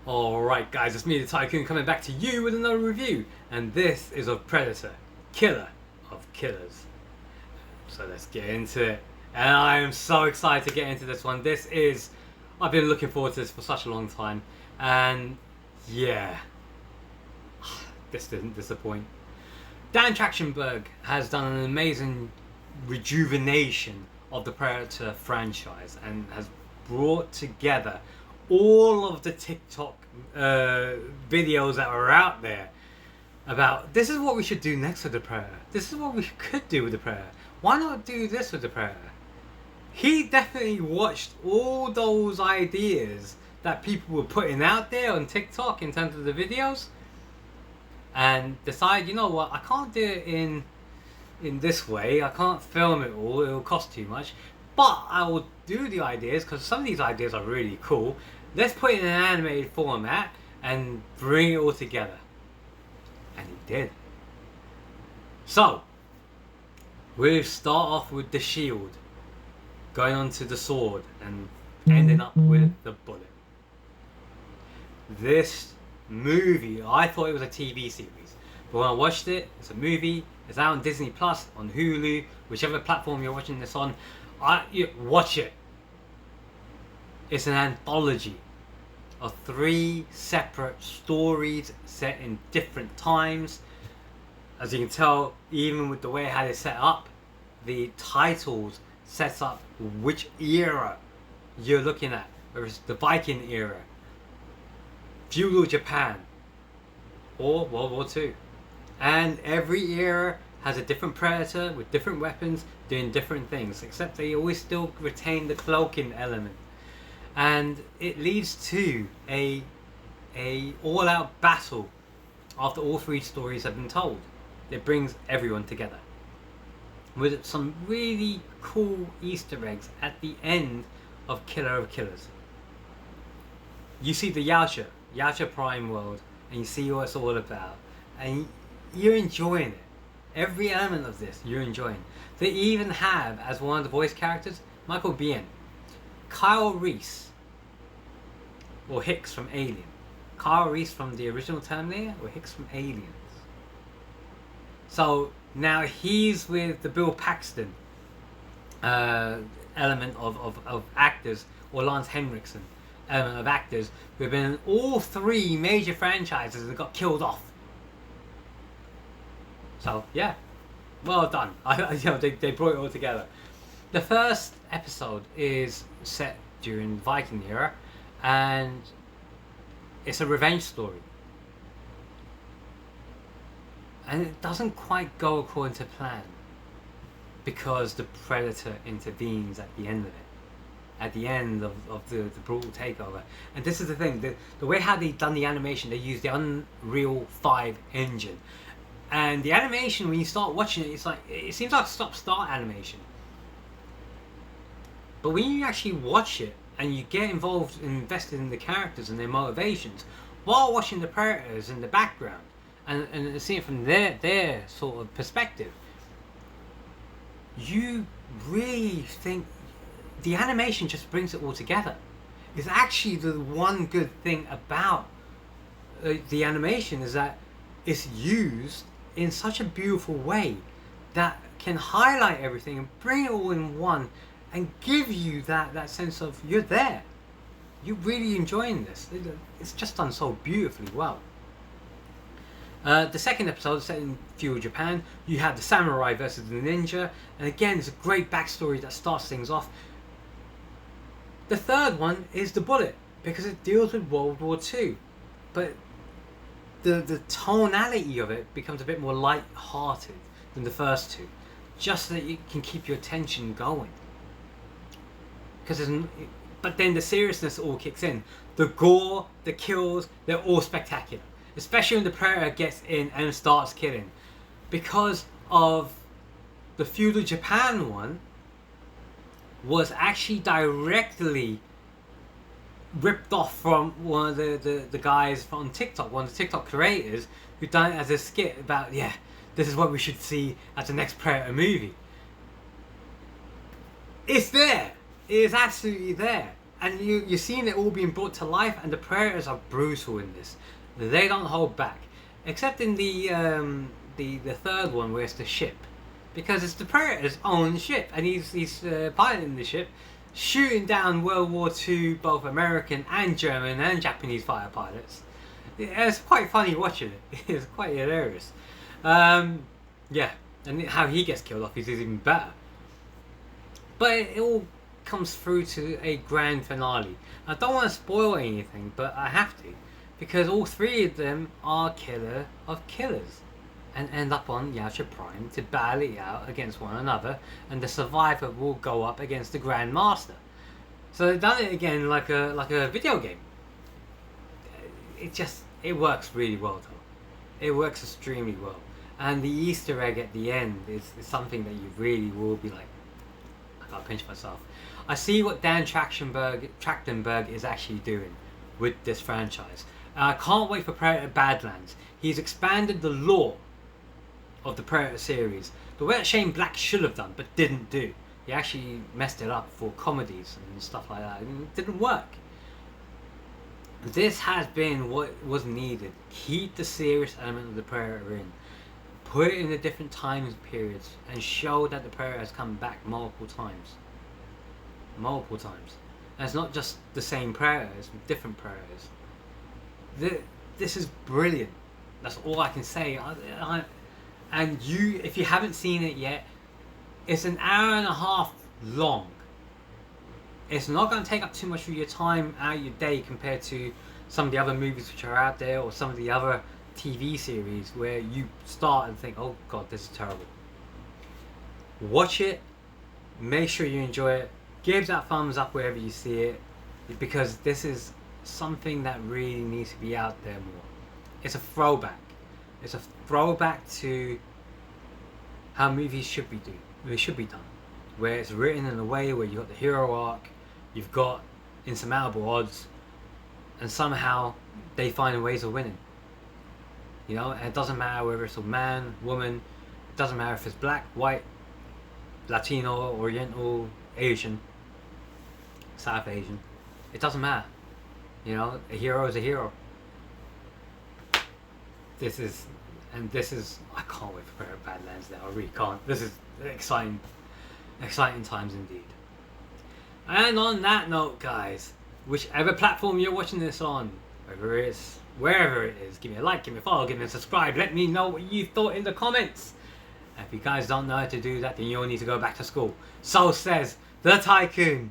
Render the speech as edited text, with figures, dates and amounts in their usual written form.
Alright guys, it's me the Tycoon coming back to you with another review, and this is of Predator, Killer of Killers. So let's get into it, and I am so excited to get into this one. I've been looking forward to this for such a long time, and yeah, this didn't disappoint. Dan Trachtenberg has done an amazing rejuvenation of the Predator franchise and has brought together all of the TikTok videos that are out there about this is what we should do next with the Predator. This is what we could do with the Predator. Why not do this with the Predator? He definitely watched all those ideas that people were putting out there on TikTok in terms of the videos and decided, you know what, I can't do it in this way. I can't film it all, it'll cost too much, but I will do the ideas because some of these ideas are really cool. Let's put it in an animated format and bring it all together. And he did. So we'll start off with the shield, going on to the sword, and ending up with the bullet. This movie, I thought it was a TV series, but when I watched it, it's a movie. It's out on Disney Plus, on Hulu, whichever platform you're watching this on. Watch it. It's an anthology of 3 separate stories set in different times. As you can tell, even with the way how they set up, the titles sets up which era you're looking at. Whether it's the Viking era, feudal Japan, or World War II. And every era has a different Predator with different weapons doing different things, except they always still retain the cloaking element. And it leads to a all-out battle after all 3 stories have been told. It brings everyone together with some really cool Easter eggs at the end of Killer of Killers. You see the Yautja Prime world, and you see what it's all about, and you're enjoying it. Every element of this you're enjoying. They even have, as one of the voice characters, Michael Biehn, Kyle Reese, or Hicks from Alien. Kyle Reese from the original Terminator, or Hicks from Aliens. So now he's with the Bill Paxton element of actors, or Lance Henriksen element of actors who have been in all 3 major franchises that got killed off. So yeah, well done. They brought it all together. The first episode is set during the Viking era, and it's a revenge story. And it doesn't quite go according to plan because the Predator intervenes at the end of it. At the end of the brutal takeover. And this is the thing, the way how they've done the animation, they use the Unreal 5 engine. And the animation, when you start watching it, it seems like stop-start animation. But when you actually watch it and you get involved and invested in the characters and their motivations while watching the Predators in the background and seeing it from their sort of perspective, you really think the animation just brings it all together. It's actually the one good thing about the animation is that it's used in such a beautiful way that can highlight everything and bring it all in one and give you that sense of you're there. You're really enjoying this. It's just done so beautifully well. The second episode is set in feudal Japan. You have the samurai versus the ninja, and again it's a great backstory that starts things off. The third one is the bullet because it deals with World War II, but the tonality of it becomes a bit more light-hearted than the first 2, just so that you can keep your attention going. But then the seriousness all kicks in. The gore, the kills, they're all spectacular. Especially when the Predator gets in and starts killing. Because of the feudal Japan one was actually directly ripped off from one of the guys from TikTok, one of the TikTok creators who done it as a skit about, yeah, this is what we should see as the next Predator movie. It's there. It is absolutely there. and you're seeing it all being brought to life, and the Predators are brutal in this. They don't hold back, except in the third one where it's the ship, because it's the Predator's own ship, and he's piloting the ship, shooting down World War II, both American and German and Japanese fighter pilots. It's quite funny watching it. It's quite hilarious. Yeah, and how he gets killed off is even better. But it all comes through to a grand finale. I don't want to spoil anything, but I have to, because all three of them are killer of killers, and end up on Yautja Prime to battle it out against one another, and the survivor will go up against the Grand Master. So they've done it again like a video game. It works really well though. It works extremely well, and the Easter egg at the end is something that you really will be like, I gotta pinch myself. I see what Dan Trachtenberg is actually doing with this franchise. I can't wait for Predator Badlands. He's expanded the lore of the Predator series, the way that Shane Black should have done but didn't do. He actually messed it up for comedies and stuff like that, and it didn't work. This has been what was needed. Keep the serious element of the Predator in, put it in the different time periods, and show that the Predator has come back multiple times. And it's not just the same Predator, it's different Predators. This is brilliant. That's all I can say. And if you haven't seen it yet, it's an hour and a half long. It's not going to take up too much of your time out of your day compared to some of the other movies which are out there, or some of the other TV series where you start and think, oh god, this is terrible. Watch it, make sure you enjoy it, give that thumbs up wherever you see it, because this is something that really needs to be out there more. It's a throwback. It's a throwback to how movies should be done, where it's written in a way where you've got the hero arc, you've got insurmountable odds, and somehow they find ways of winning. You know, and it doesn't matter whether it's a man, woman, it doesn't matter if it's black, white, Latino, Oriental, Asian, South Asian. It doesn't matter. You know, a hero is a hero. This is, I can't wait for Predator Badlands now, I really can't. This is exciting times indeed. And on that note, guys, whichever platform you're watching this on, wherever it is, give me a like, give me a follow, give me a subscribe, let me know what you thought in the comments. And if you guys don't know how to do that, then you'll need to go back to school. So says the Tycoon.